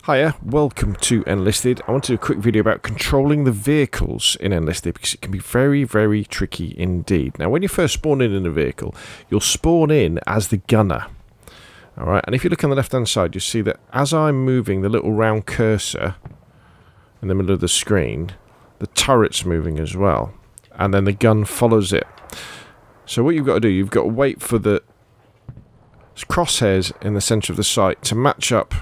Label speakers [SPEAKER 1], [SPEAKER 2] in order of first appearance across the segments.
[SPEAKER 1] Hiya, welcome to Enlisted. I want to do a quick video about controlling the vehicles in Enlisted because it can be very, very tricky indeed. Now, when you first spawn in a vehicle, you'll spawn in as the gunner. Alright, and if you look on the left-hand side, you see that as I'm moving the little round cursor in the middle of the screen, the turret's moving as well. And then the gun follows it. So what you've got to do, you've got to wait for the crosshairs in the centre of the sight to match up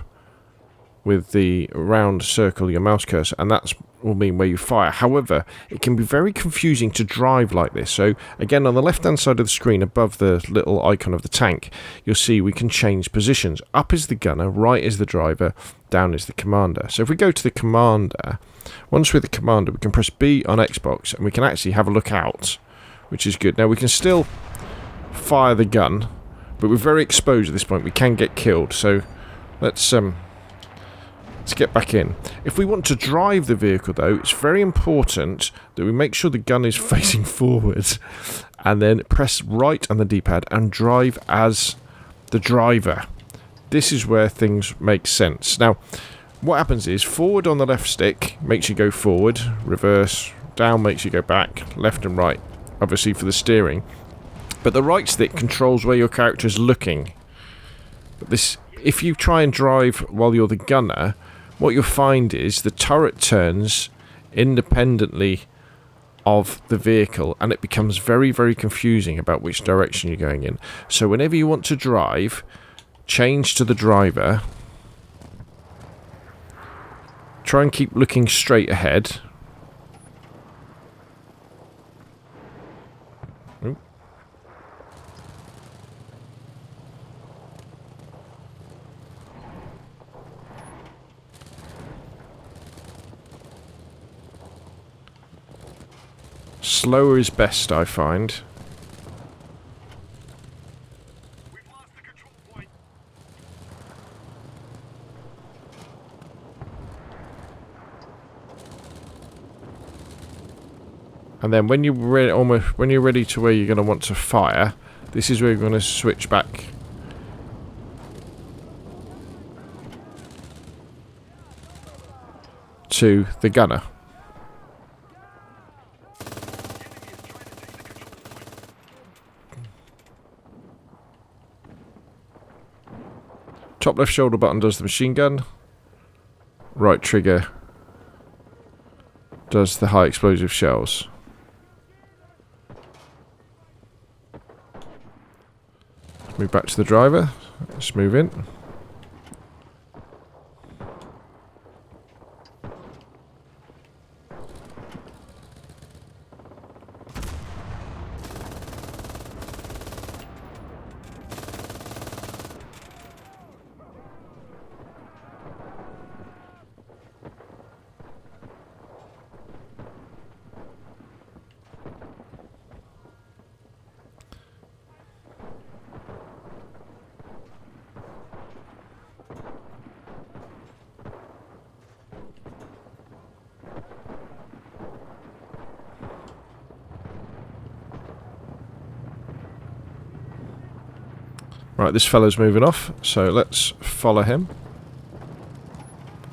[SPEAKER 1] with the round circle, your mouse cursor, and that will mean where you fire. However, it can be very confusing to drive like this. So again, on the left hand side of the screen above the little icon of the tank, you'll see we can change positions. Up is the gunner, right is the driver, down is the commander. So if we go to the commander, once we're the commander, we can press B on Xbox and we can actually have a look out, which is good. Now we can still fire the gun, but we're very exposed at this point. We can get killed. So let's get back in. If we want to drive the vehicle, though, it's very important that we make sure the gun is facing forward and then press right on the D-pad and drive as the driver. This is where things make sense. Now, what happens is forward on the left stick makes you go forward, reverse, down makes you go back, left and right, obviously for the steering. But the right stick controls where your character is looking. But this, if you try and drive while you're the gunner, what you'll find is the turret turns independently of the vehicle and it becomes very, very confusing about which direction you're going in. So whenever you want to drive, change to the driver. Try and keep looking straight ahead. Slower is best, I find.
[SPEAKER 2] We've lost the control point.
[SPEAKER 1] And then when you're ready to where you're going to want to fire, this is where you're going to switch back to the gunner. Top left shoulder button does the machine gun. Right trigger does the high explosive shells. Move back to the driver. Let's move in. Right, this fellow's moving off, so let's follow him.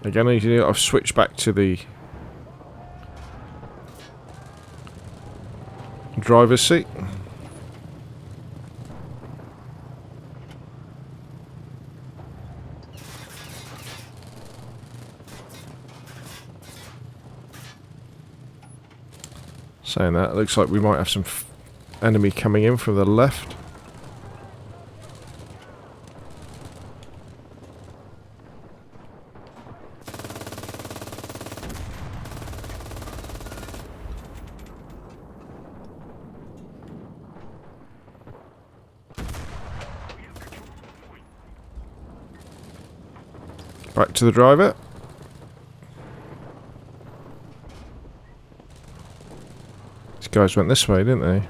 [SPEAKER 1] Again, I've switched back to the driver's seat. Saying that, it looks like we might have some enemy coming in from the left. Back to the driver. These guys went this way, didn't they?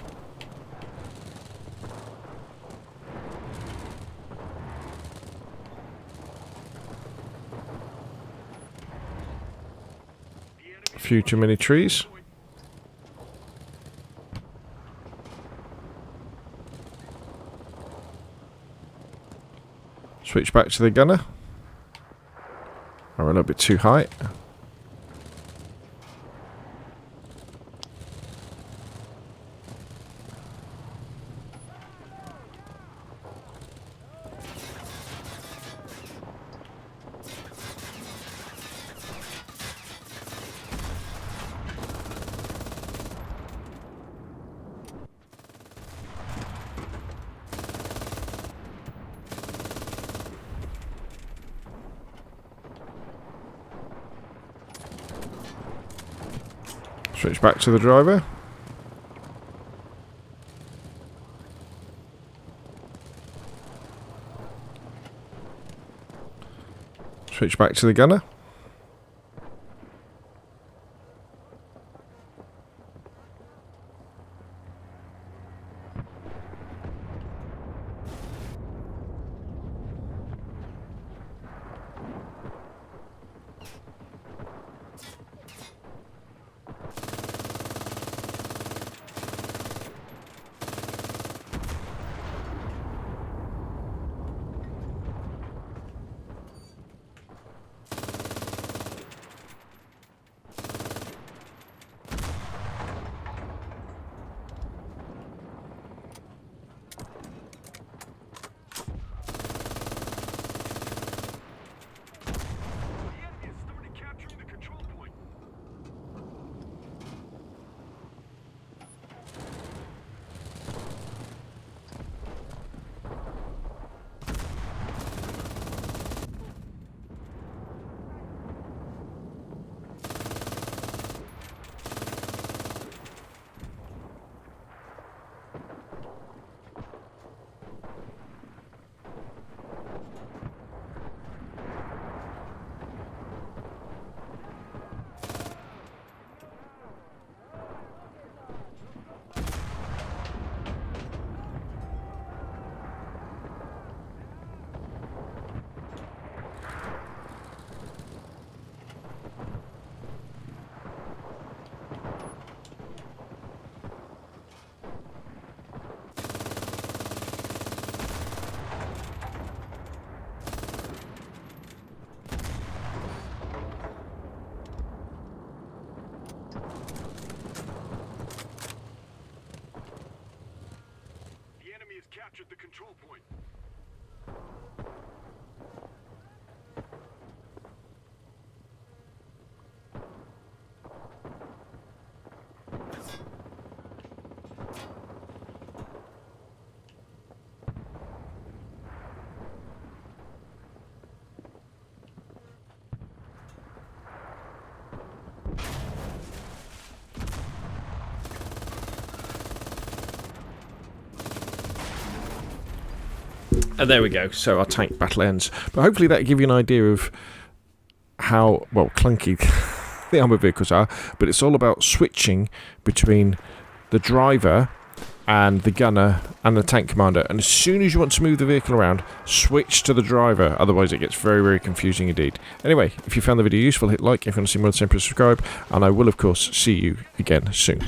[SPEAKER 1] A few too many trees. Switch back to the gunner. are a little bit too high. Switch back to the driver. Switch back to the gunner.
[SPEAKER 2] Captured the control point.
[SPEAKER 1] And there we go. So our tank battle ends. But hopefully that give you an idea of how, well, clunky the armoured vehicles are. But it's all about switching between the driver and the gunner and the tank commander. And as soon as you want to move the vehicle around, switch to the driver. Otherwise it gets very, very confusing indeed. Anyway, if you found the video useful, hit like. If you want to see more, then subscribe. And I will, of course, see you again soon.